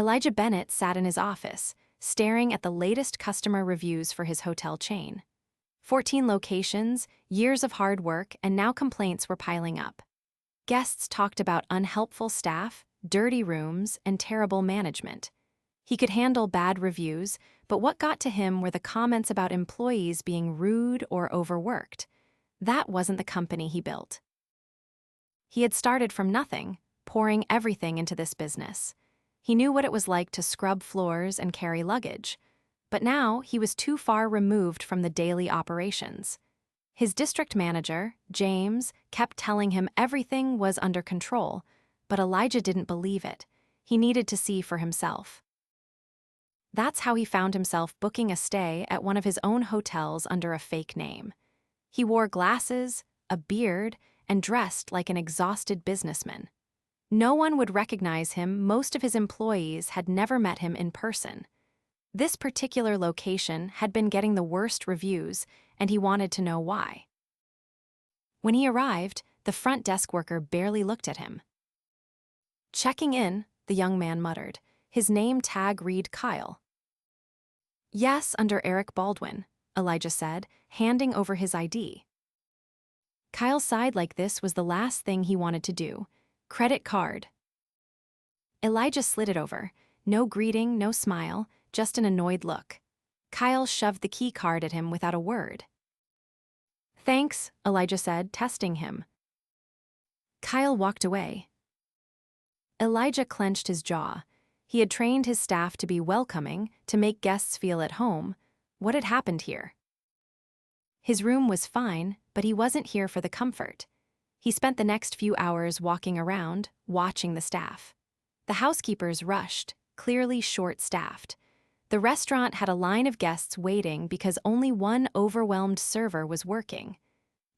Elijah Bennett sat in his office, staring at the latest customer reviews for his hotel chain. 14 locations, years of hard work, and now complaints were piling up. Guests talked about unhelpful staff, dirty rooms, and terrible management. He could handle bad reviews, but what got to him were the comments about employees being rude or overworked. That wasn't the company he built. He had started from nothing, pouring everything into this business. He knew what it was like to scrub floors and carry luggage, but now he was too far removed from the daily operations. His district manager, James, kept telling him everything was under control, but Elijah didn't believe it. He needed to see for himself. That's how he found himself booking a stay at one of his own hotels under a fake name. He wore glasses, a beard, and dressed like an exhausted businessman. No one would recognize him. Most of his employees had never met him in person. This particular location had been getting the worst reviews, and he wanted to know why. When he arrived, the front desk worker barely looked at him. "Checking in," the young man muttered. His name tag read Kyle. "Yes, under Eric Baldwin," Elijah said, handing over his ID. Kyle sighed like this was the last thing he wanted to do. "Credit card." Elijah slid it over. No greeting, no smile, just an annoyed look. Kyle shoved the key card at him without a word. "Thanks," Elijah said, testing him. Kyle walked away. Elijah clenched his jaw. He had trained his staff to be welcoming, to make guests feel at home. What had happened here? His room was fine, but he wasn't here for the comfort. He spent the next few hours walking around, watching the staff. The housekeepers rushed, clearly short-staffed. The restaurant had a line of guests waiting because only one overwhelmed server was working.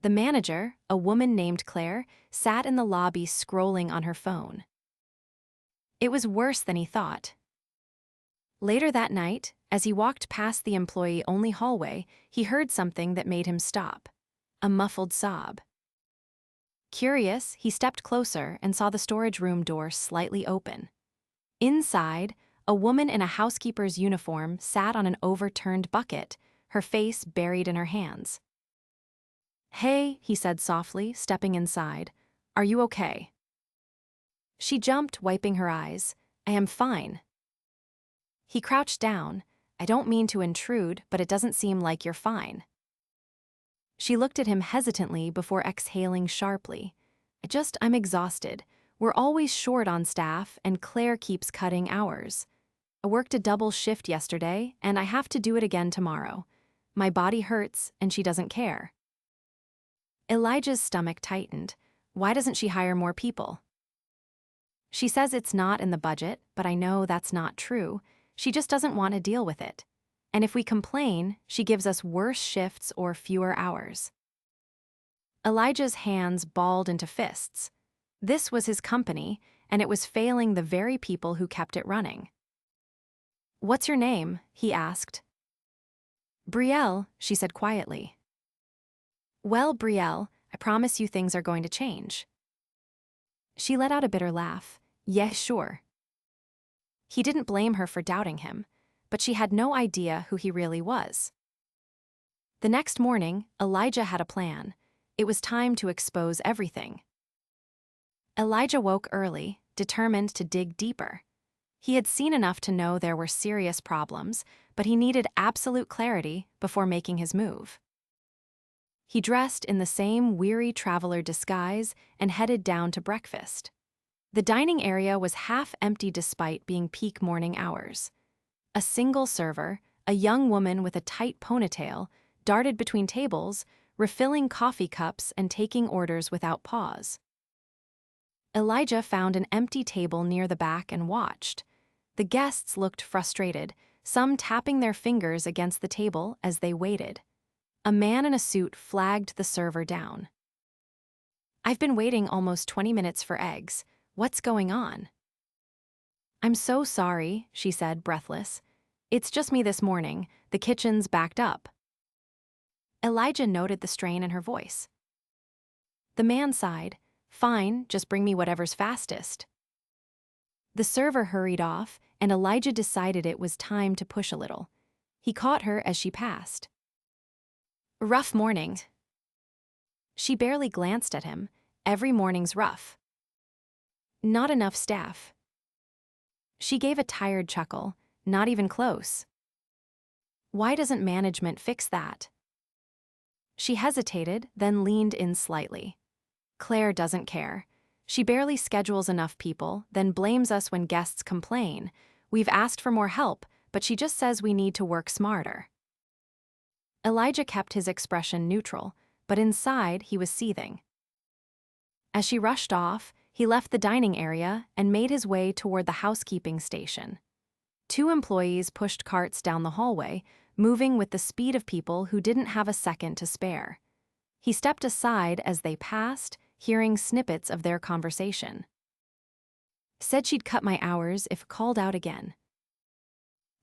The manager, a woman named Claire, sat in the lobby scrolling on her phone. It was worse than he thought. Later that night, as he walked past the employee-only hallway, he heard something that made him stop. A muffled sob. Curious, he stepped closer and saw the storage room door slightly open. Inside, a woman in a housekeeper's uniform sat on an overturned bucket, her face buried in her hands. "Hey," he said softly, stepping inside. "Are you okay?" She jumped, wiping her eyes. "I am fine." He crouched down. "I don't mean to intrude, but it doesn't seem like you're fine." She looked at him hesitantly before exhaling sharply. I'm exhausted. We're always short on staff, and Claire keeps cutting hours. I worked a double shift yesterday, and I have to do it again tomorrow. My body hurts, and she doesn't care." Elijah's stomach tightened. Why doesn't she hire more people? "She says it's not in the budget, but I know that's not true. She just doesn't want to deal with it. And if we complain, she gives us worse shifts or fewer hours." Elijah's hands balled into fists. This was his company, and it was failing the very people who kept it running. "What's your name?" he asked. "Brielle," she said quietly. "Well, Brielle, I promise you things are going to change." She let out a bitter laugh. "Yes, sure." He didn't blame her for doubting him, but she had no idea who he really was. The next morning, Elijah had a plan. It was time to expose everything. Elijah woke early, determined to dig deeper. He had seen enough to know there were serious problems, but he needed absolute clarity before making his move. He dressed in the same weary traveler disguise and headed down to breakfast. The dining area was half empty despite being peak morning hours. A single server, a young woman with a tight ponytail, darted between tables, refilling coffee cups and taking orders without pause. Elijah found an empty table near the back and watched. The guests looked frustrated, some tapping their fingers against the table as they waited. A man in a suit flagged the server down. "I've been waiting almost 20 minutes for eggs. What's going on?" "I'm so sorry," she said, breathless. "It's just me this morning. The kitchen's backed up." Elijah noted the strain in her voice. The man sighed. "Fine, just bring me whatever's fastest." The server hurried off, and Elijah decided it was time to push a little. He caught her as she passed. Rough morning. She barely glanced at him. Every morning's rough. Not enough staff. She gave a tired chuckle. Not even close. Why doesn't management fix that? She hesitated, then leaned in slightly. Claire doesn't care. She barely schedules enough people, then blames us when guests complain. We've asked for more help, but she just says we need to work smarter. Elijah kept his expression neutral, but inside he was seething. As she rushed off, he left the dining area and made his way toward the housekeeping station. 2 employees pushed carts down the hallway, moving with the speed of people who didn't have a second to spare. He stepped aside as they passed, hearing snippets of their conversation. Said she'd cut my hours if called out again.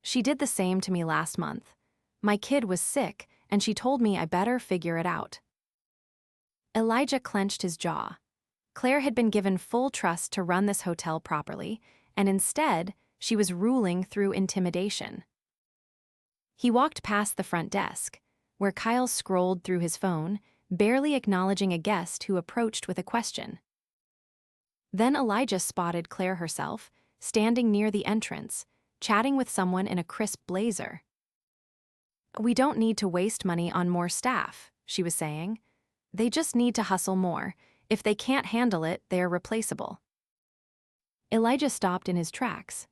She did the same to me last month. My kid was sick, and she told me I better figure it out. Elijah clenched his jaw. Claire had been given full trust to run this hotel properly, and instead, she was ruling through intimidation. He walked past the front desk, where Kyle scrolled through his phone, barely acknowledging a guest who approached with a question. Then Elijah spotted Claire herself, standing near the entrance, chatting with someone in a crisp blazer. "We don't need to waste money on more staff," she was saying. "They just need to hustle more. If they can't handle it, they are replaceable." Elijah stopped in his tracks.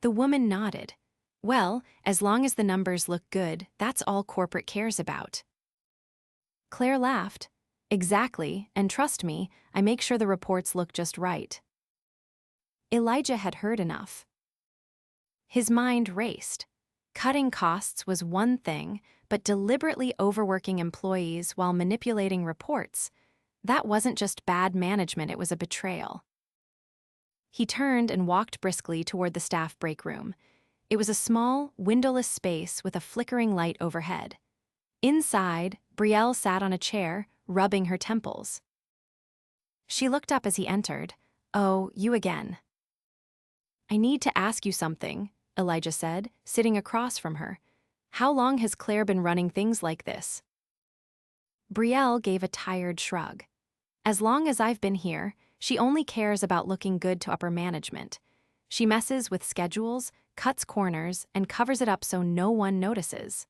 The woman nodded. "Well, as long as the numbers look good, that's all corporate cares about." Claire laughed. "Exactly, and trust me, I make sure the reports look just right." Elijah had heard enough. His mind raced. Cutting costs was one thing, but deliberately overworking employees while manipulating reports, that wasn't just bad management, it was a betrayal. He turned and walked briskly toward the staff break room. It was a small, windowless space with a flickering light overhead. Inside, Brielle sat on a chair, rubbing her temples. She looked up as he entered. "Oh, you again." "I need to ask you something," Elijah said, sitting across from her. "How long has Claire been running things like this?" Brielle gave a tired shrug. "As long as I've been here, she only cares about looking good to upper management. She messes with schedules, cuts corners, and covers it up so no one notices."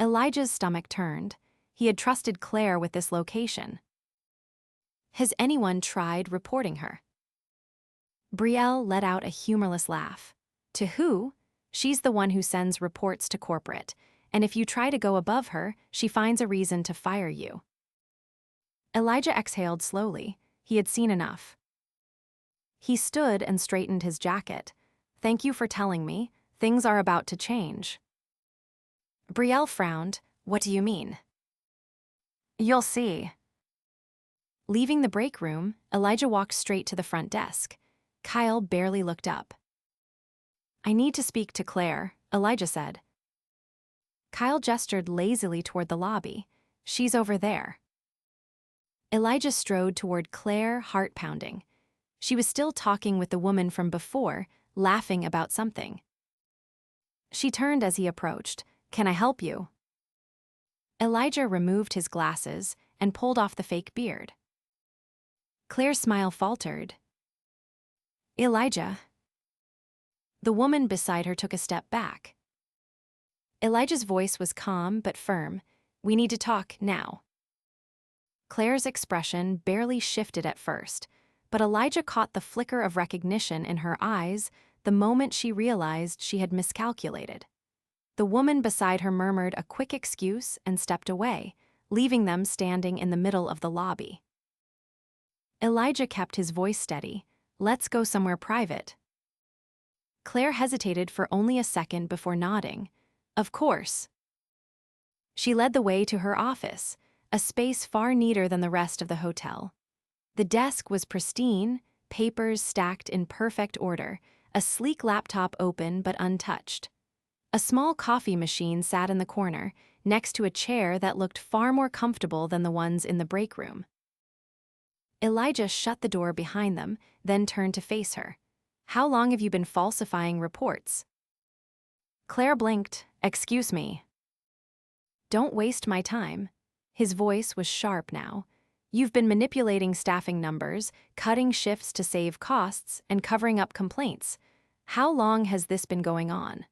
Elijah's stomach turned. He had trusted Claire with this location. Has anyone tried reporting her? Brielle let out a humorless laugh. "To who? She's the one who sends reports to corporate, and if you try to go above her, she finds a reason to fire you." Elijah exhaled slowly. He had seen enough. He stood and straightened his jacket. "Thank you for telling me. Things are about to change." Brielle frowned. "What do you mean?" "You'll see." Leaving the break room, Elijah walked straight to the front desk. Kyle barely looked up. "I need to speak to Claire," Elijah said. Kyle gestured lazily toward the lobby. "She's over there." Elijah strode toward Claire, heart pounding. She was still talking with the woman from before, laughing about something. She turned as he approached. "Can I help you?" Elijah removed his glasses and pulled off the fake beard. Claire's smile faltered. "Elijah." The woman beside her took a step back. Elijah's voice was calm but firm. "We need to talk now." Claire's expression barely shifted at first, but Elijah caught the flicker of recognition in her eyes the moment she realized she had miscalculated. The woman beside her murmured a quick excuse and stepped away, leaving them standing in the middle of the lobby. Elijah kept his voice steady. "Let's go somewhere private." Claire hesitated for only a second before nodding. "Of course." She led the way to her office, a space far neater than the rest of the hotel. The desk was pristine, papers stacked in perfect order, a sleek laptop open but untouched. A small coffee machine sat in the corner, next to a chair that looked far more comfortable than the ones in the break room. Elijah shut the door behind them, then turned to face her. How long have you been falsifying reports? Claire blinked. Excuse me. Don't waste my time. His voice was sharp now. You've been manipulating staffing numbers, cutting shifts to save costs, and covering up complaints. How long has this been going on?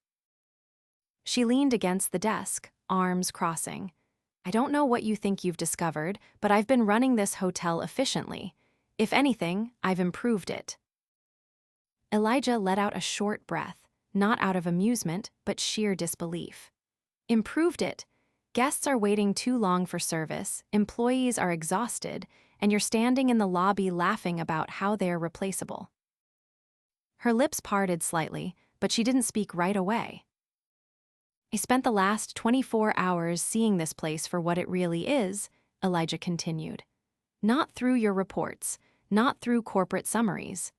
She leaned against the desk, arms crossing. I don't know what you think you've discovered, but I've been running this hotel efficiently. If anything, I've improved it. Elijah let out a short breath, not out of amusement, but sheer disbelief. Improved it? Guests are waiting too long for service, employees are exhausted, and you're standing in the lobby laughing about how they're replaceable. Her lips parted slightly, but she didn't speak right away. I spent the last 24 hours seeing this place for what it really is, Elijah continued. Not through your reports, not through corporate summaries.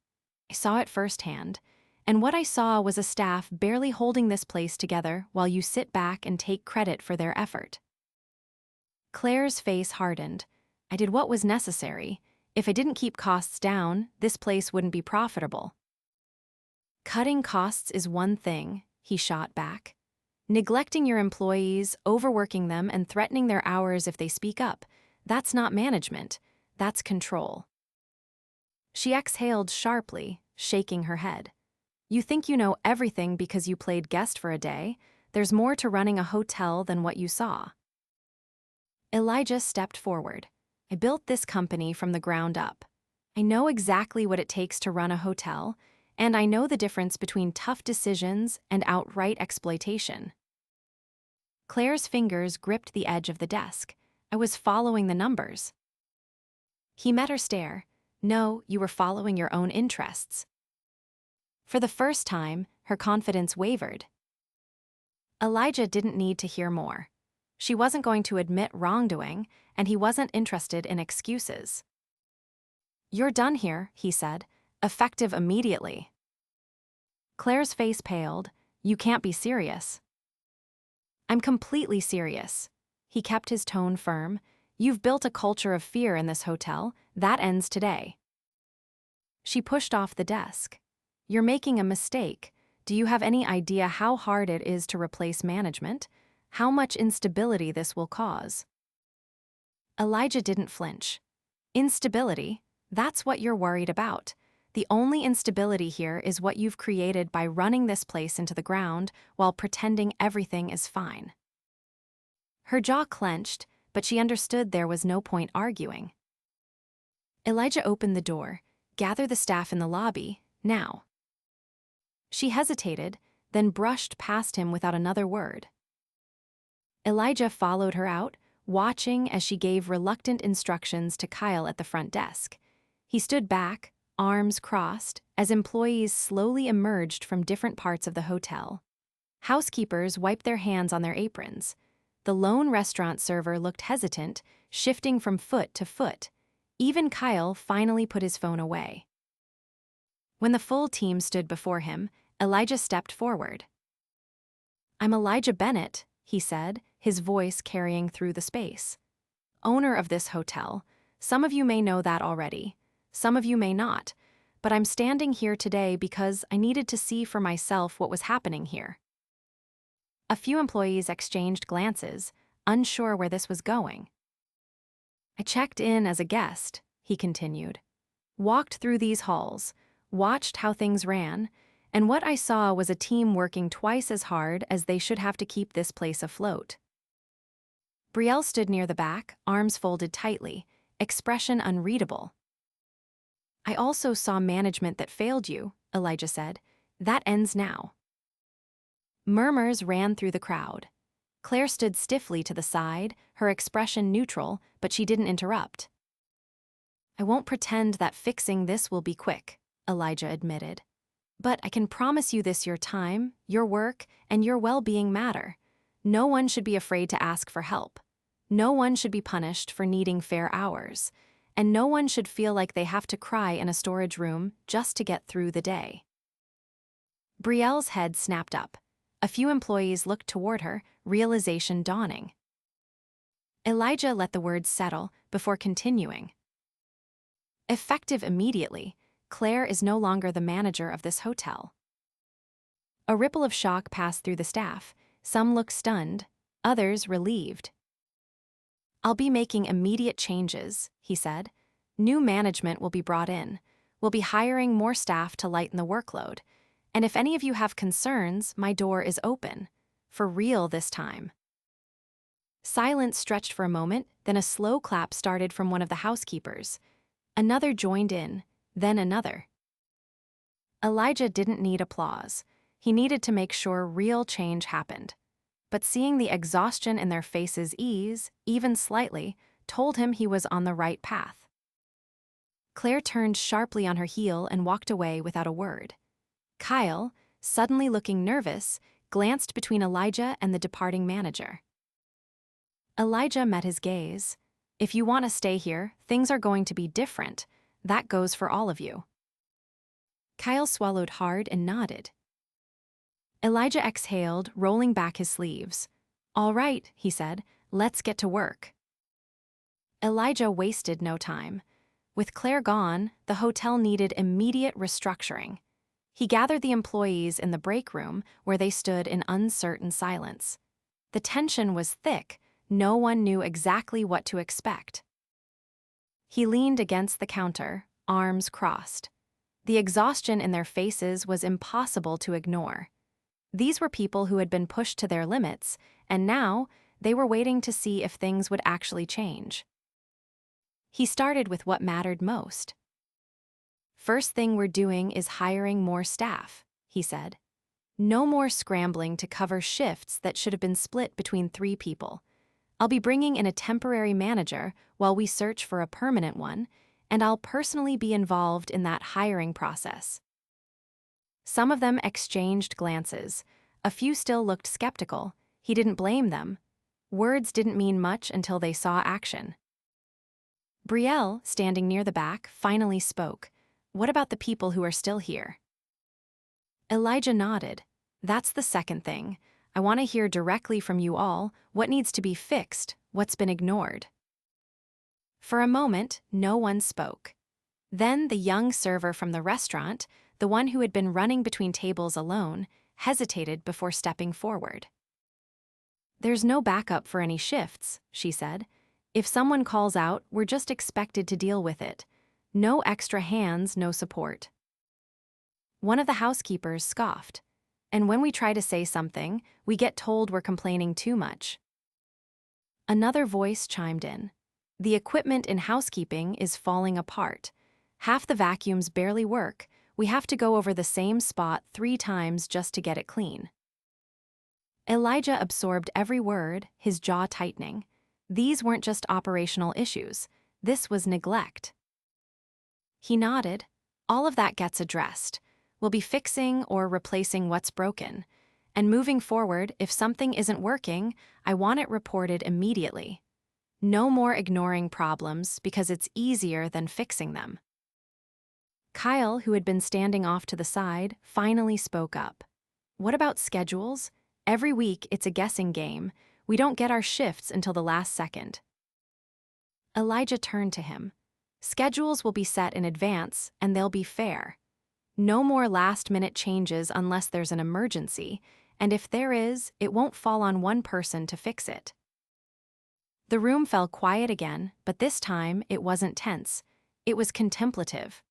I saw it firsthand, and what I saw was a staff barely holding this place together while you sit back and take credit for their effort. Claire's face hardened. I did what was necessary. If I didn't keep costs down, this place wouldn't be profitable. Cutting costs is one thing, he shot back. Neglecting your employees, overworking them, and threatening their hours if they speak up, that's not management, that's control. She exhaled sharply, shaking her head. You think you know everything because you played guest for a day. There's more to running a hotel than what you saw. Elijah stepped forward. I built this company from the ground up. I know exactly what it takes to run a hotel, and I know the difference between tough decisions and outright exploitation. Claire's fingers gripped the edge of the desk. I was following the numbers. He met her stare. No, you were following your own interests. For the first time, her confidence wavered. Elijah didn't need to hear more. She wasn't going to admit wrongdoing, and he wasn't interested in excuses. You're done here, he said, effective immediately. Claire's face paled. You can't be serious. I'm completely serious. He kept his tone firm. You've built a culture of fear in this hotel. That ends today. She pushed off the desk. You're making a mistake. Do you have any idea how hard it is to replace management? How much instability this will cause? Elijah didn't flinch. Instability? That's what you're worried about. The only instability here is what you've created by running this place into the ground while pretending everything is fine. Her jaw clenched, but she understood there was no point arguing. Elijah opened the door. Gather the staff in the lobby, now. She hesitated, then brushed past him without another word. Elijah followed her out, watching as she gave reluctant instructions to Kyle at the front desk. He stood back, arms crossed, as employees slowly emerged from different parts of the hotel. Housekeepers wiped their hands on their aprons. The lone restaurant server looked hesitant, shifting from foot to foot. Even Kyle finally put his phone away. When the full team stood before him, Elijah stepped forward. I'm Elijah Bennett, he said, his voice carrying through the space. Owner of this hotel. Some of you may know that already. Some of you may not. But I'm standing here today because I needed to see for myself what was happening here. A few employees exchanged glances, unsure where this was going. I checked in as a guest, he continued. Walked through these halls, watched how things ran, and what I saw was a team working twice as hard as they should have to keep this place afloat. Brielle stood near the back, arms folded tightly, expression unreadable. I also saw management that failed you, Elijah said. That ends now. Murmurs ran through the crowd. Claire stood stiffly to the side, her expression neutral, but she didn't interrupt. I won't pretend that fixing this will be quick, Elijah admitted. But I can promise you this: your time, your work, and your well-being matter. No one should be afraid to ask for help. No one should be punished for needing fair hours. And no one should feel like they have to cry in a storage room just to get through the day. Brielle's head snapped up. A few employees looked toward her, realization dawning. Elijah let the words settle before continuing. Effective immediately, Claire is no longer the manager of this hotel. A ripple of shock passed through the staff. Some looked stunned, others relieved. "I'll be making immediate changes," he said. "New management will be brought in. We'll be hiring more staff to lighten the workload. And if any of you have concerns, my door is open. For real this time." Silence stretched for a moment, then a slow clap started from one of the housekeepers. Another joined in, then another. Elijah didn't need applause. He needed to make sure real change happened. But seeing the exhaustion in their faces ease, even slightly, told him he was on the right path. Claire turned sharply on her heel and walked away without a word. Kyle, suddenly looking nervous, glanced between Elijah and the departing manager. Elijah met his gaze. "If you want to stay here, things are going to be different. That goes for all of you." Kyle swallowed hard and nodded. Elijah exhaled, rolling back his sleeves. "All right," he said, "let's get to work." Elijah wasted no time. With Claire gone, the hotel needed immediate restructuring. He gathered the employees in the break room where they stood in uncertain silence. The tension was thick. No one knew exactly what to expect. He leaned against the counter, arms crossed. The exhaustion in their faces was impossible to ignore. These were people who had been pushed to their limits, and now they were waiting to see if things would actually change. He started with what mattered most. "First thing we're doing is hiring more staff," he said. "No more scrambling to cover shifts that should have been split between 3 people. I'll be bringing in a temporary manager while we search for a permanent one, and I'll personally be involved in that hiring process." Some of them exchanged glances. A few still looked skeptical. He didn't blame them. Words didn't mean much until they saw action. Brielle, standing near the back, finally spoke. "What about the people who are still here?" Elijah nodded. "That's the second thing. I want to hear directly from you all what needs to be fixed, what's been ignored." For a moment, no one spoke. Then the young server from the restaurant, the one who had been running between tables alone, hesitated before stepping forward. "There's no backup for any shifts," she said. "If someone calls out, we're just expected to deal with it. No extra hands, no support." One of the housekeepers scoffed. "And when we try to say something, we get told we're complaining too much." Another voice chimed in. "The equipment in housekeeping is falling apart. Half the vacuums barely work. We have to go over the same spot 3 times just to get it clean." Elijah absorbed every word, his jaw tightening. These weren't just operational issues. This was neglect. He nodded. "All of that gets addressed. We'll be fixing or replacing what's broken. And moving forward, if something isn't working, I want it reported immediately. No more ignoring problems because it's easier than fixing them." Kyle, who had been standing off to the side, finally spoke up. "What about schedules? Every week it's a guessing game. We don't get our shifts until the last second." Elijah turned to him. "Schedules will be set in advance, and they'll be fair. No more last-minute changes unless there's an emergency, and if there is, it won't fall on one person to fix it." The room fell quiet again, but this time it wasn't tense. It was contemplative.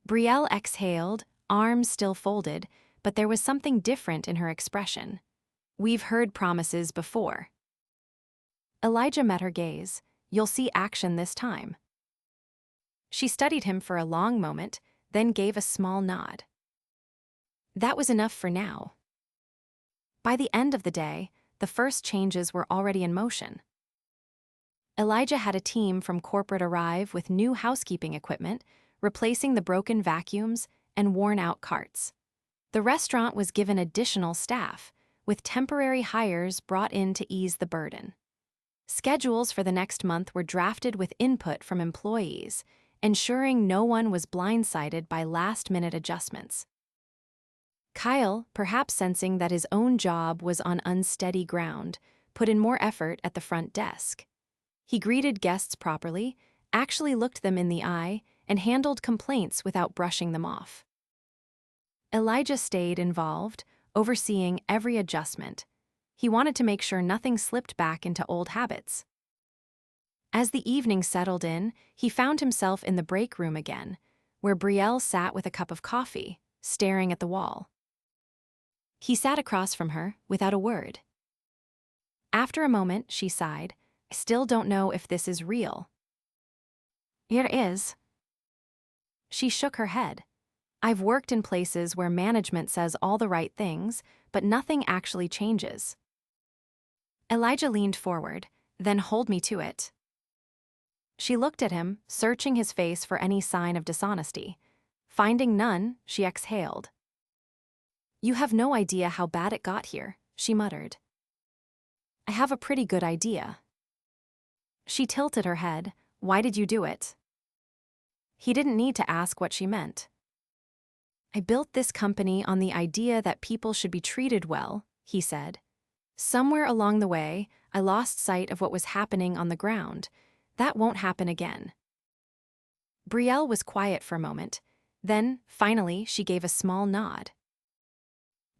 Brielle exhaled, arms still folded, but there was something different in her expression. "We've heard promises before." Elijah met her gaze. "You'll see action this time." She studied him for a long moment, then gave a small nod. That was enough for now. By the end of the day, the first changes were already in motion. Elijah had a team from corporate arrive with new housekeeping equipment, replacing the broken vacuums and worn-out carts. The restaurant was given additional staff, with temporary hires brought in to ease the burden. Schedules for the next month were drafted with input from employees, ensuring no one was blindsided by last-minute adjustments. Kyle, perhaps sensing that his own job was on unsteady ground, put in more effort at the front desk. He greeted guests properly, actually looked them in the eye, and handled complaints without brushing them off. Elijah stayed involved, overseeing every adjustment. He wanted to make sure nothing slipped back into old habits. As the evening settled in, he found himself in the break room again, where Brielle sat with a cup of coffee, staring at the wall. He sat across from her, without a word. After a moment, she sighed, "I still don't know if this is real." "It is." She shook her head. "I've worked in places where management says all the right things, but nothing actually changes." Elijah leaned forward, "Then hold me to it." She looked at him, searching his face for any sign of dishonesty. Finding none, she exhaled. "You have no idea how bad it got here," she muttered. "I have a pretty good idea." She tilted her head. "Why did you do it?" He didn't need to ask what she meant. "I built this company on the idea that people should be treated well," he said. "Somewhere along the way, I lost sight of what was happening on the ground. That won't happen again." Brielle was quiet for a moment. Then, finally, she gave a small nod.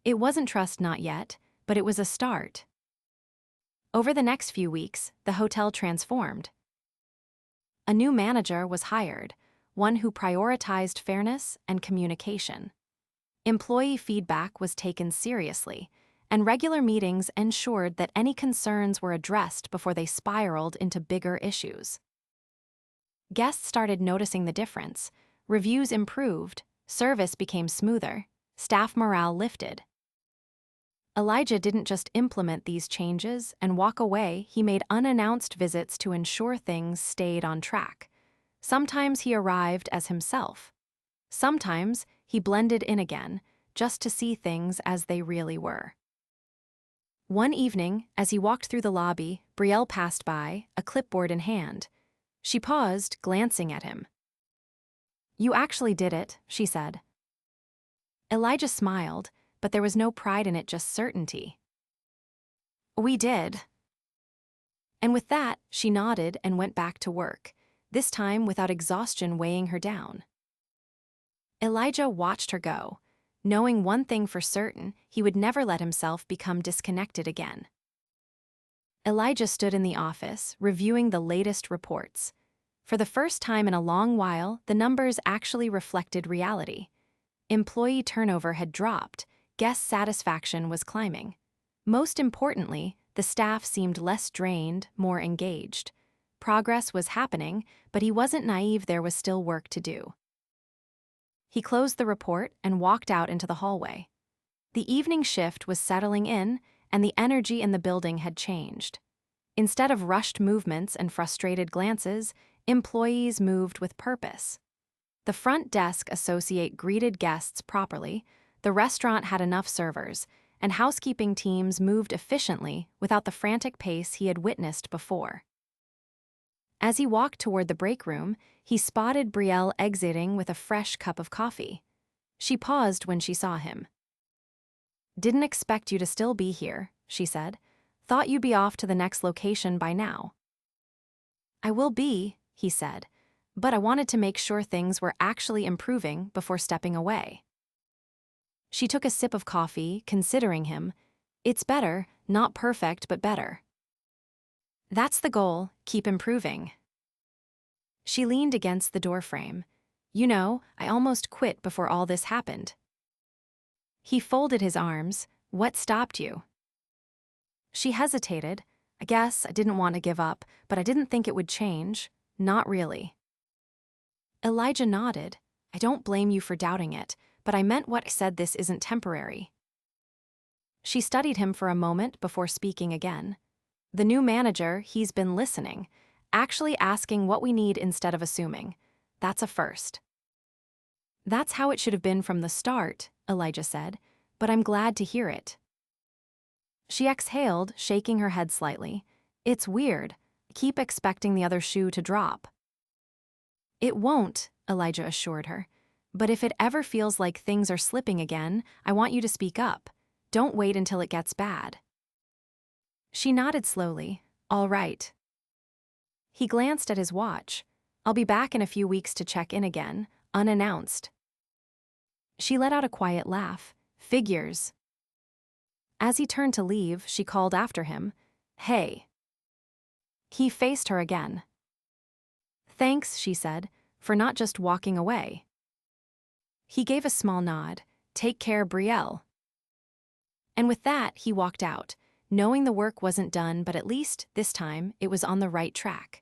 It wasn't trust not yet, but it was a start. Over the next few weeks, the hotel transformed. A new manager was hired, one who prioritized fairness and communication. Employee feedback was taken seriously, and regular meetings ensured that any concerns were addressed before they spiraled into bigger issues. Guests started noticing the difference. Reviews improved, service became smoother, staff morale lifted. Elijah didn't just implement these changes and walk away, he made unannounced visits to ensure things stayed on track. Sometimes he arrived as himself. Sometimes he blended in again, just to see things as they really were. One evening, as he walked through the lobby, Brielle passed by, a clipboard in hand. She paused, glancing at him. "You actually did it," she said. Elijah smiled, but there was no pride in it, just certainty. "We did." And with that, she nodded and went back to work, this time without exhaustion weighing her down. Elijah watched her go, knowing one thing for certain: he would never let himself become disconnected again. Elijah stood in the office, reviewing the latest reports. For the first time in a long while, the numbers actually reflected reality. Employee turnover had dropped, guest satisfaction was climbing. Most importantly, the staff seemed less drained, more engaged. Progress was happening, but he wasn't naive, there was still work to do. He closed the report and walked out into the hallway. The evening shift was settling in, and the energy in the building had changed. Instead of rushed movements and frustrated glances, employees moved with purpose. The front desk associate greeted guests properly, the restaurant had enough servers, and housekeeping teams moved efficiently without the frantic pace he had witnessed before. As he walked toward the break room, he spotted Brielle exiting with a fresh cup of coffee. She paused when she saw him. "Didn't expect you to still be here," she said. "Thought you'd be off to the next location by now." "I will be," he said, "but I wanted to make sure things were actually improving before stepping away." She took a sip of coffee, considering him. "It's better, not perfect, but better." "That's the goal, keep improving." She leaned against the doorframe. "You know, I almost quit before all this happened." He folded his arms. "What stopped you?" She hesitated. "I guess I didn't want to give up, but I didn't think it would change. Not really." Elijah nodded. "I don't blame you for doubting it, but I meant what I said, this isn't temporary." She studied him for a moment before speaking again. "The new manager, he's been listening, actually asking what we need instead of assuming. That's a first." "That's how it should have been from the start," Elijah said, "but I'm glad to hear it." She exhaled, shaking her head slightly. "It's weird. I keep expecting the other shoe to drop." "It won't," Elijah assured her. "But if it ever feels like things are slipping again, I want you to speak up. Don't wait until it gets bad." She nodded slowly. "All right." He glanced at his watch. I'll be back in a few weeks to check in again, unannounced. She let out a quiet laugh. Figures. As he turned to leave, she called after him, "Hey." He faced her again. "Thanks," she said, "for not just walking away." He gave a small nod. "Take care, Brielle." And with that, he walked out, knowing the work wasn't done, but at least, this time, it was on the right track.